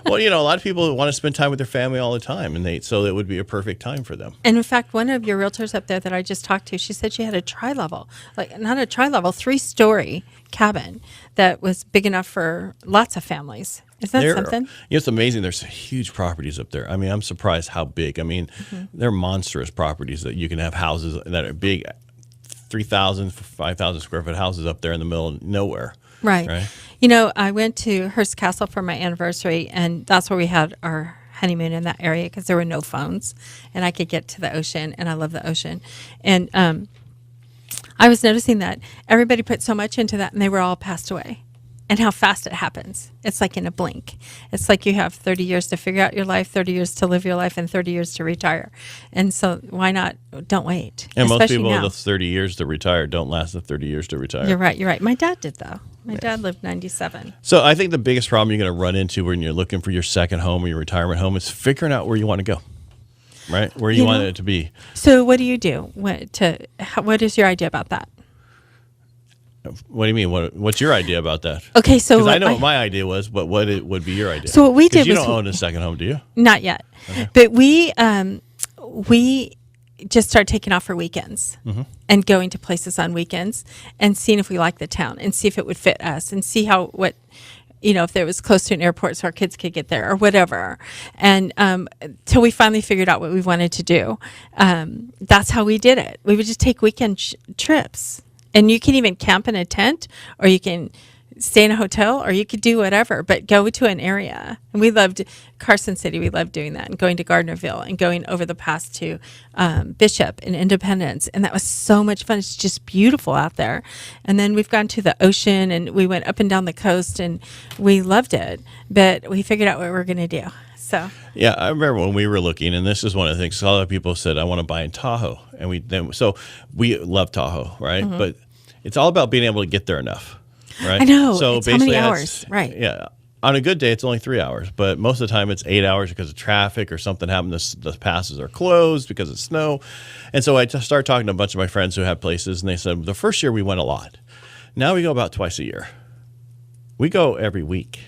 Well, a lot of people want to spend time with their family all the time, and so it would be a perfect time for them. And in fact, one of your realtors up there that I just talked to, she said she had a tri-level, like not a tri-level, 3-story cabin that was big enough for lots of families. Is that something? It's amazing. There's huge properties up there. I mean, I'm surprised how big. I mean, they're monstrous properties that you can have houses that are big, 3,000, 5,000 square foot houses up there in the middle of nowhere. Right. I went to Hearst Castle for my anniversary, and that's where we had our honeymoon, in that area, because there were no phones, and I could get to the ocean, and I love the ocean. And I was noticing that everybody put so much into that, and they were all passed away. And how fast it happens. It's like in a blink. It's like you have 30 years to figure out your life, 30 years to live your life, and 30 years to retire. And so why not? Don't wait. And most people, now. the 30 years to retire don't last the 30 years to retire. You're right. My dad did, though. My dad lived 97. So I think the biggest problem you're going to run into when you're looking for your second home or your retirement home is figuring out where you want to go, right? Where you want it to be. So what do you do? What is your idea about that? What do you mean? What's your idea about that? Okay, so because I know what my idea was, but what would be your idea? So what we did was, you don't own a second home, do you? Not yet, but we just started taking off for weekends and going to places on weekends and seeing if we like the town and see if it would fit us and see if there was close to an airport so our kids could get there or whatever. And till we finally figured out what we wanted to do, that's how we did it. We would just take weekend trips. And you can even camp in a tent, or you can stay in a hotel, or you could do whatever, but go to an area. And we loved Carson City. We loved doing that, and going to Gardnerville and going over the pass to Bishop and Independence. And that was so much fun. It's just beautiful out there. And then we've gone to the ocean, and we went up and down the coast, and we loved it. But we figured out what we were going to do. So yeah, I remember when we were looking, and this is one of the things. A lot of people said, "I want to buy in Tahoe," and we love Tahoe, right? But it's all about being able to get there enough, right? I know. So it's how many hours, right? Yeah. On a good day, it's only 3 hours, but most of the time it's 8 hours because of traffic or something happened. The passes are closed because of snow. And so I just started talking to a bunch of my friends who have places, and they said, the first year we went a lot. Now we go about twice a year. We go every week.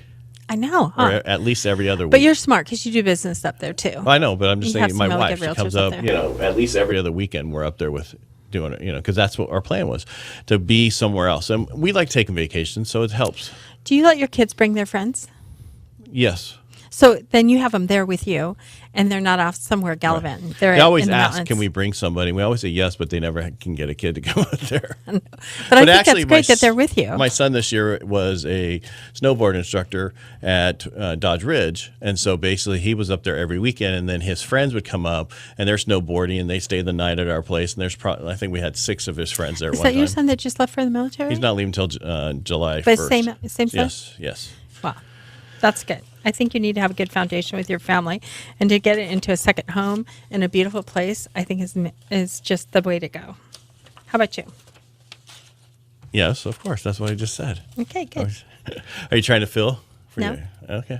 I know, or at least every other week. But you're smart because you do business up there too. I know, but I'm just saying, my wife, she realtors comes up up, there. at least every other weekend we're up there with doing it, because that's what our plan was, to be somewhere else. And we like taking vacations, so it helps. Do you let your kids bring their friends? Yes. So then you have them there with you, and they're not off somewhere gallivanting. Right. They're They always in the ask, mountains. can we bring somebody? We always say yes, but they never can get a kid to come out there. But I think that's great that they're with you. My son this year was a snowboard instructor at Dodge Ridge, and so basically he was up there every weekend, and then his friends would come up, and they're snowboarding, and they stay the night at our place, and I think we had 6 of his friends there. Is that your son that just left for the military? He's not leaving until July 1st. But same son? Yes. Wow. That's good. I think you need to have a good foundation with your family, and to get it into a second home in a beautiful place, I think is just the way to go. How about you? Yes, of course. That's what I just said. Okay, good. Are you trying to fill? No. Okay.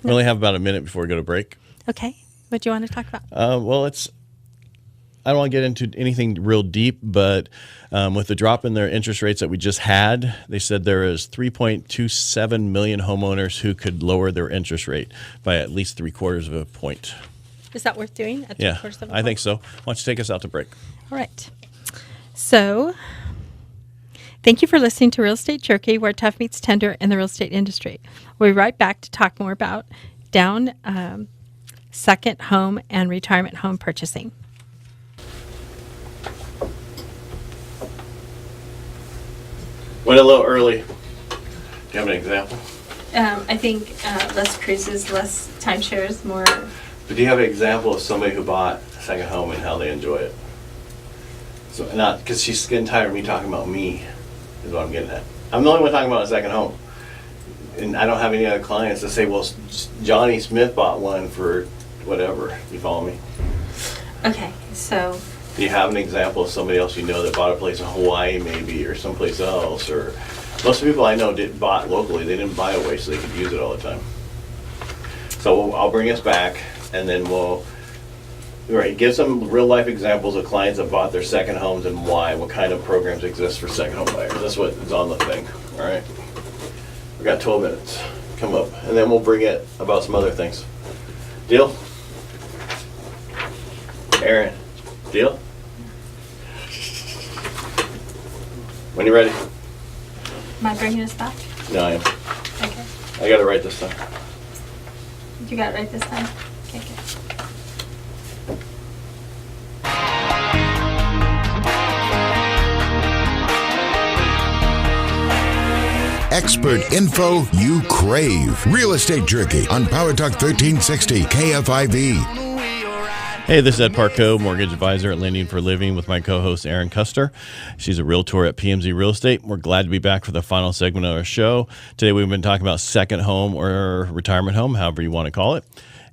We only have about a minute before we go to break. Okay. What do you want to talk about? I don't want to get into anything real deep, but with the drop in their interest rates that we just had, they said there is 3.27 million homeowners who could lower their interest rate by at least 3/4 of a point. Is that worth doing? Yeah, I think so. Why don't you take us out to break? All right. So, thank you for listening to Real Estate Jerky, where tough meets tender in the real estate industry. We'll be right back to talk more about down second home and retirement home purchasing. Went a little early. Do you have an example? I think less cruises, less timeshares, more. But do you have an example of somebody who bought a second home and how they enjoy it? So not because she's getting tired of me talking about me, is what I'm getting at. I'm the only one talking about a second home, and I don't have any other clients that say, "Well, Johnny Smith bought one for whatever." You follow me? Okay, so. Do you have an example of somebody else you know that bought a place in Hawaii, maybe, or someplace else? Or most of the people I know bought locally. They didn't buy away so they could use it all the time. So I'll bring us back, and then we'll give some real life examples of clients that bought their second homes and why. What kind of programs exist for second home buyers? That's what is on the thing. All right. We got 12 minutes. Come up, and then we'll bring it about some other things. Deal? Erin, deal? When you're ready. Am I bringing us back? No, I am. Okay. I got it right this time. You got it right this time? Okay, good. Expert info you crave. Real Estate Jerky on Power Talk 1360 KFIV. Hey, this is Ed Parcaut, mortgage advisor at Lending for a Living with my co-host Erin Custer. She's a realtor at PMZ Real Estate. We're glad to be back for the final segment of our show. Today we've been talking about second home or retirement home, however you want to call it.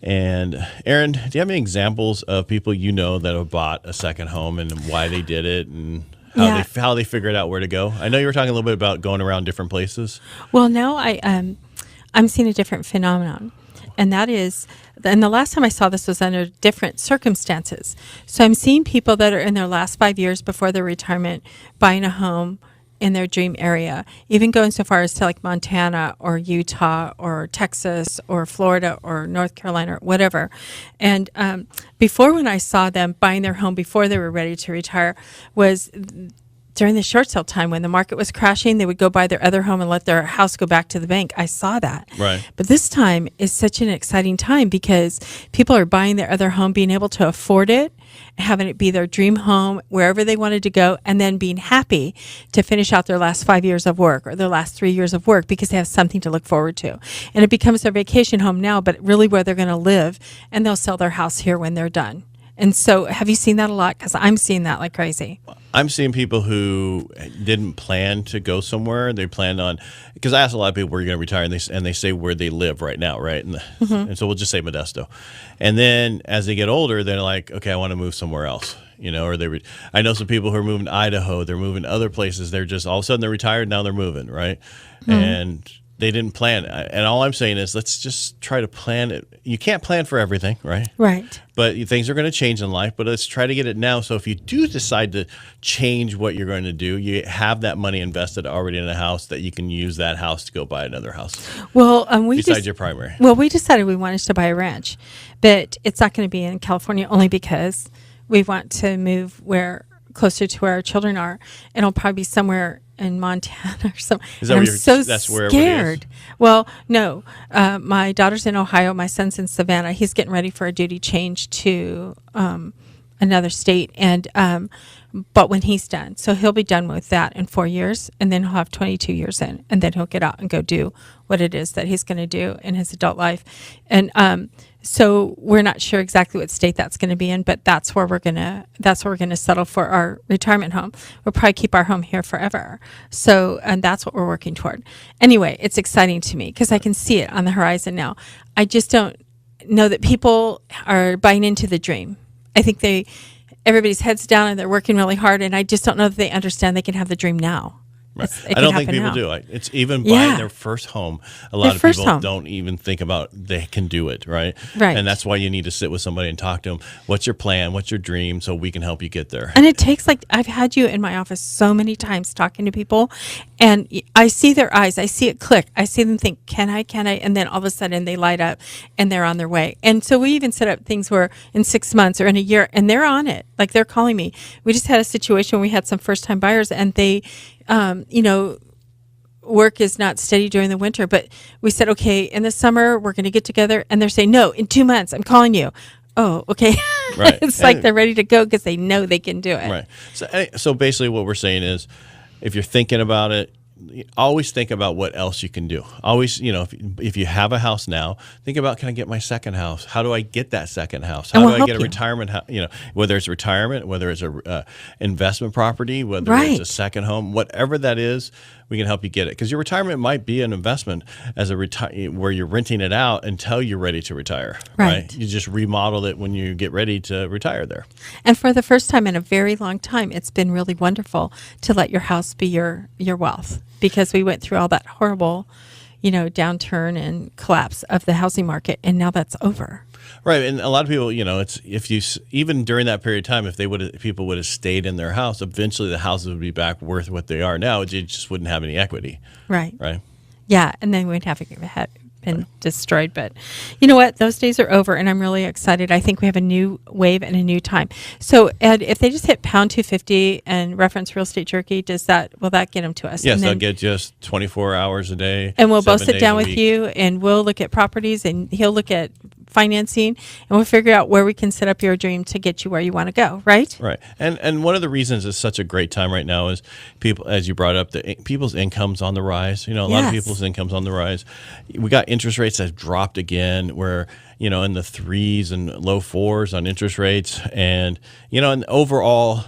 And Erin, do you have any examples of people you know that have bought a second home and why they did it and how they figured out where to go? I know you were talking a little bit about going around different places. Well, now I'm seeing a different phenomenon. And that is, and the last time I saw this was under different circumstances. So I'm seeing people that are in their last 5 years before their retirement buying a home in their dream area, even going so far as to like Montana or Utah or Texas or Florida or North Carolina or whatever. And before, when I saw them buying their home before they were ready to retire, was during the short sale time when the market was crashing, they would go buy their other home and let their house go back to the bank. I saw that. Right. But this time is such an exciting time because people are buying their other home, being able to afford it, having it be their dream home wherever they wanted to go, and then being happy to finish out their last 5 years of work or their last 3 years of work because they have something to look forward to. And it becomes their vacation home now, but really where they're going to live, and they'll sell their house here when they're done. And so have you seen that a lot? Because I'm seeing that like crazy. I'm seeing people who didn't plan to go somewhere. They planned on, because I asked a lot of people where you're going to retire, and they say where they live right now, right? And so we'll just say Modesto. And then as they get older, they're like, okay, I want to move somewhere else. You know, or I know some people who are moving to Idaho. They're moving to other places. They're just all of a sudden they're retired. Now they're moving, right? And they didn't plan. And all I'm saying is let's just try to plan it. You can't plan for everything, right? Right. But things are going to change in life, but let's try to get it now. So if you do decide to change what you're going to do, you have that money invested already in a house that you can use that house to go buy another house. Well, besides your primary. Well, we decided we wanted to buy a ranch, but it's not going to be in California only because we want to move closer to where our children are. And it'll probably be somewhere in Montana or something. Is that I'm where so that's where scared. Well, no. My daughter's in Ohio. My son's in Savannah. He's getting ready for a duty change to another state. And but when he's done, so he'll be done with that in 4 years, and then he'll have 22 years in, and then he'll get out and go do what it is that he's going to do in his adult life. And so we're not sure exactly what state that's going to be in, but that's where we're gonna settle for our retirement home. We'll probably keep our home here forever. So, and that's what we're working toward. Anyway, it's exciting to me because I can see it on the horizon now. I just don't know that people are buying into the dream. I think everybody's heads down and they're working really hard, and I just don't know that they understand they can have the dream now. Right. I don't think people do. It's even buying their first home. A lot of people don't even think about they can do it, right? Right. And that's why you need to sit with somebody and talk to them. What's your plan? What's your dream? So we can help you get there. And it takes I've had you in my office so many times talking to people, and I see their eyes. I see it click. I see them think, can I? And then all of a sudden they light up and they're on their way. And so we even set up things where in 6 months or in a year, and they're on it. Like they're calling me. We just had a situation where we had some first-time buyers, and they work is not steady during the winter, but we said, okay, in the summer, we're going to get together. And they're saying, no, in 2 months, I'm calling you. Oh, okay. Right. It's like they're ready to go because they know they can do it. Right. So basically what we're saying is if you're thinking about it, always think about what else you can do. Always, if you have a house now, think about, can I get my second house? How do I get that second house? How do I get a retirement house? Whether it's retirement, whether it's a investment property, whether it's a second home, whatever that is, we can help you get it. Because your retirement might be an investment as where you're renting it out until you're ready to retire. Right. You just remodel it when you get ready to retire there. And for the first time in a very long time, it's been really wonderful to let your house be your wealth, because we went through all that horrible, downturn and collapse of the housing market, and now that's over. Right, and a lot of people, it's even during that period of time, if people would have stayed in their house, eventually the houses would be back worth what they are now. You just wouldn't have any equity. Right. Right. Yeah, and then we'd have been destroyed. But you know what? Those days are over, and I'm really excited. I think we have a new wave and a new time. So, Ed, if they just hit pound 250 and reference Real Estate Jerky, will that get them to us? Yes, they'll get just 24 hours a day. And we'll both sit down with you, and we'll look at properties, and he'll look at financing, and we'll figure out where we can set up your dream to get you where you want to go, right? Right. And one of the reasons it's such a great time right now is people, as you brought up, people's income's on the rise. A lot of people's income's on the rise. We got interest rates that have dropped again. We're, in the 3s and low 4s on interest rates. And, and overall,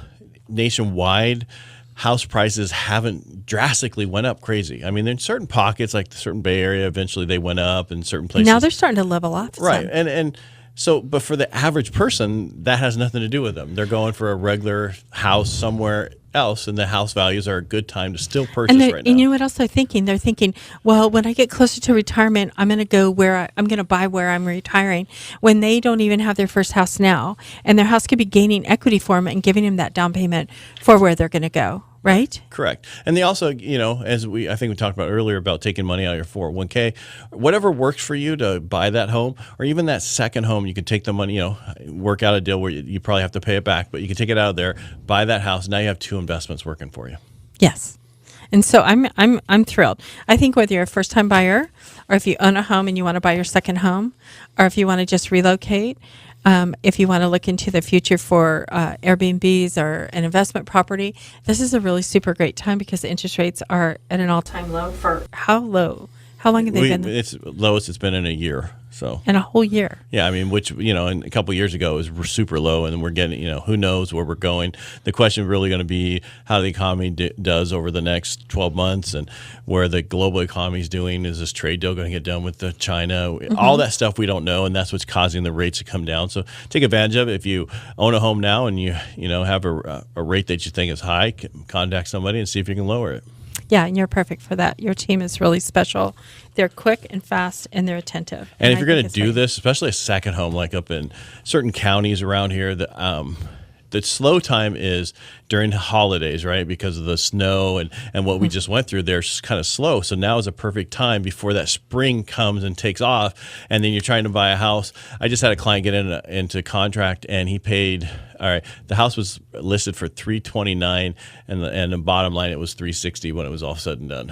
nationwide, house prices haven't drastically went up crazy. I mean, in certain pockets, like the certain Bay Area, eventually they went up, in certain places. Now they're starting to level off. Right. And so, but for the average person, that has nothing to do with them. They're going for a regular house somewhere else, and the house values are a good time to still purchase right now. And you know what else they're thinking? They're thinking, well, when I get closer to retirement, I'm going to go I'm going to buy where I'm retiring, when they don't even have their first house now, and their house could be gaining equity for them and giving them that down payment for where they're going to go. Right? Correct. And they also, as I think we talked about earlier about taking money out of your 401k, whatever works for you to buy that home, or even that second home, you can take the money, work out a deal where you probably have to pay it back, but you can take it out of there, buy that house. Now you have 2 investments working for you. Yes. And so I'm thrilled. I think whether you're a first time buyer, or if you own a home and you want to buy your second home, or if you want to just relocate, if you want to look into the future for Airbnbs or an investment property, this is a really super great time, because the interest rates are at an all-time low. For how low? How long have they been? It's lowest it's been in a year. So in a whole year. Yeah, I mean, which, in a couple of years ago it was super low, and we're getting, who knows where we're going. The question is really going to be how the economy does over the next 12 months, and where the global economy is doing. Is this trade deal going to get done with China? Mm-hmm. All that stuff we don't know, and that's what's causing the rates to come down. So take advantage of it. If you own a home now and you have a rate that you think is high, contact somebody and see if you can lower it. Yeah, and you're perfect for that. Your team is really special. They're quick and fast, and they're attentive. And if you're going to do this, especially a second home, like up in certain counties around here, the slow time is during holidays, right? Because of the snow and what we just went through, they're kind of slow. So now is a perfect time before that spring comes and takes off, and then you're trying to buy a house. I just had a client get into contract, and he paid. All right, the house was listed for $329, and the bottom line, it was $360 when it was all said and done.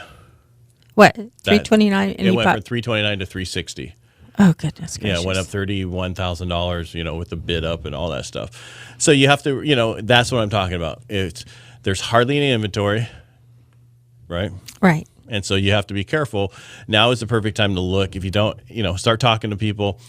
What, $329? It went from $329 to $360. Oh, goodness gracious. Yeah, it went up $31,000, with the bid up and all that stuff. So you have to, that's what I'm talking about. There's hardly any inventory, right? Right. And so you have to be careful. Now is the perfect time to look. If you don't, start talking to people,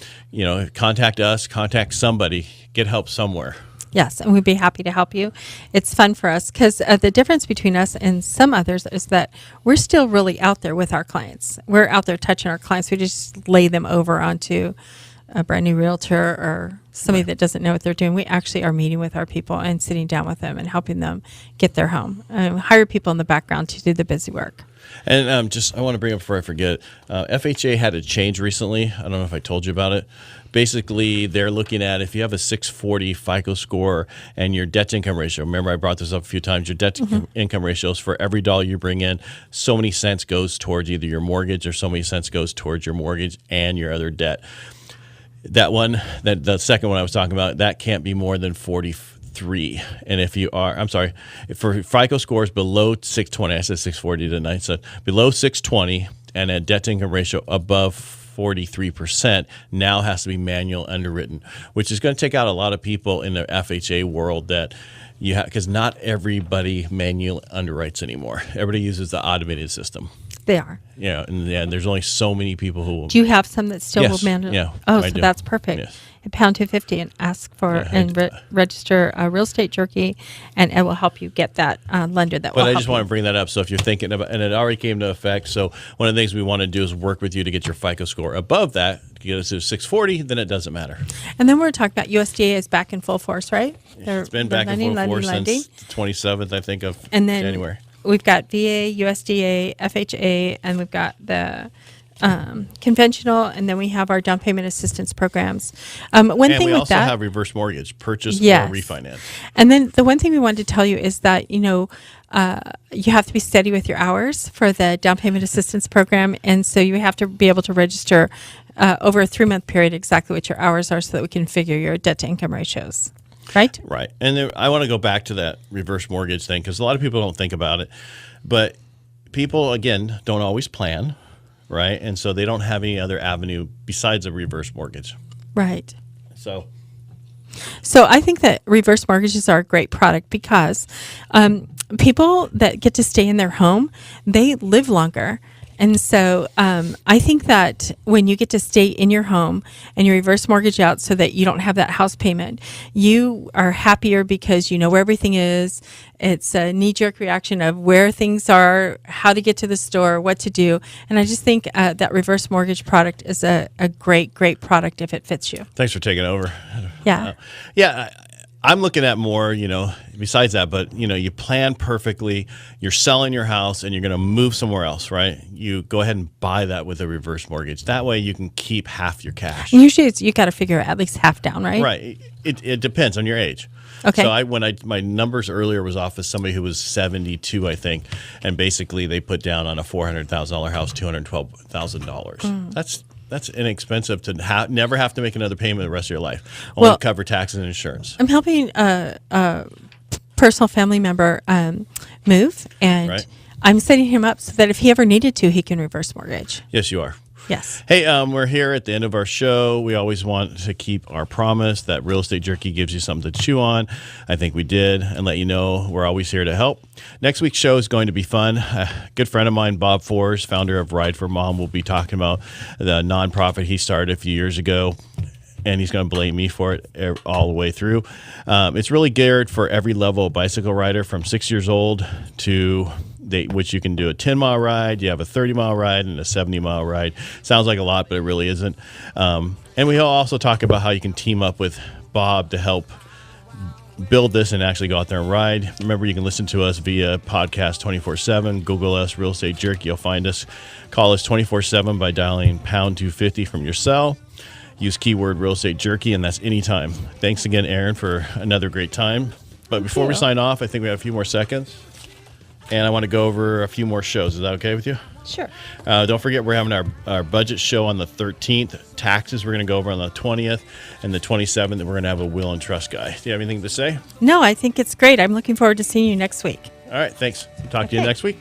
contact us, contact somebody, get help somewhere. Yes, and we'd be happy to help you. It's fun for us, because the difference between us and some others is that we're still really out there with our clients. We're out there touching our clients. We just lay them over onto a brand new realtor or somebody that doesn't know what they're doing. We actually are meeting with our people and sitting down with them and helping them get their home. Hire people in the background to do the busy work. And I want to bring up before I forget, FHA had a change recently. I don't know if I told you about it. Basically, they're looking at if you have a 640 FICO score and your debt to income ratio. Remember, I brought this up a few times. Your debt to income ratios, for every dollar you bring in, so many cents goes towards either your mortgage, or so many cents goes towards your mortgage and your other debt. The second one I was talking about, that can't be more than 43. And if you are, for FICO scores below 620, I said 640 tonight, so below 620, and a debt to income ratio above 43% now has to be manual underwritten, which is going to take out a lot of people in the FHA world that you have, because not everybody manual underwrites anymore. Everybody uses the automated system. They are. Yeah, and there's only so many people who will. Do you have some that still Yes, will manually? yeah, Oh, I so do. that's perfect. Yes. Pound 250 and ask for register Real Estate Jerky, and it will help you get that lender that will But I help just want you. to bring that up. So if you're thinking about, and it already came into effect, so one of the things we want to do is work with you to get your FICO score above that. To get us to 640, then it doesn't matter. And then we're talking about USDA is back in full force, right? It's been back in full force since the 27th, I think, of And then January. we've got VA, USDA, FHA, and we've got the conventional, and then we have our down payment assistance programs. One And thing we with also that, have reverse mortgage, purchase Yes. or refinance. and then the one thing we wanted to tell you is that you have to be steady with your hours for the down payment assistance program, and so you have to be able to register over a 3-month period exactly what your hours are, so that we can figure your debt to income ratios. Right? Right. And then I want to go back to that reverse mortgage thing, because a lot of people don't think about it. But people, again, don't always plan, right? And so they don't have any other avenue besides a reverse mortgage. Right. So I think that reverse mortgages are a great product because people that get to stay in their home, they live longer. And so I think that when you get to stay in your home and you reverse mortgage out so that you don't have that house payment, you are happier because you know where everything is. It's a knee-jerk reaction of where things are, how to get to the store, what to do. And I just think that reverse mortgage product is a great, great product if it fits you. thanks for taking over. Yeah. I'm looking at more, besides that, but, you plan perfectly, you're selling your house and you're going to move somewhere else, right? You go ahead and buy that with a reverse mortgage. That way you can keep half your cash. And usually you got to figure at least half down, right? Right. It depends on your age. Okay. So my numbers earlier was off as somebody who was 72, I think, and basically they put down on a $400,000 house $212,000. That's inexpensive to never have to make another payment the rest of your life. Only cover taxes and insurance. I'm helping a personal family member move, and Right. I'm setting him up so that if he ever needed to, he can reverse mortgage. Yes, you are. Yes. Hey, we're here at the end of our show. We always want to keep our promise that Real Estate Jerky gives you something to chew on. I think we did, and let you know we're always here to help. Next week's show is going to be fun. A good friend of mine, Bob Forrest, founder of Ride for Mom, will be talking about the nonprofit he started a few years ago. And he's going to blame me for it all the way through. It's really geared for every level of bicycle rider from 6 years old to which you can do a 10-mile ride, you have a 30-mile ride, and a 70-mile ride. Sounds like a lot, but it really isn't. And we'll also talk about how you can team up with Bob to help build this and actually go out there and ride. Remember, you can listen to us via podcast 24/7. Google us, Real Estate Jerky. You'll find us. Call us 24/7 by dialing pound 250 from your cell. Use keyword Real Estate Jerky, and that's anytime. Thanks again, Erin, for another great time. But before we sign off, I think we have a few more seconds. And I want to go over a few more shows. Is that okay with you? Sure. Don't forget, we're having our budget show on the 13th. Taxes, we're going to go over on the 20th. And the 27th, we're going to have a will and trust guy. Do you have anything to say? No, I think it's great. I'm looking forward to seeing you next week. All right, thanks. Talk to you Okay. next week.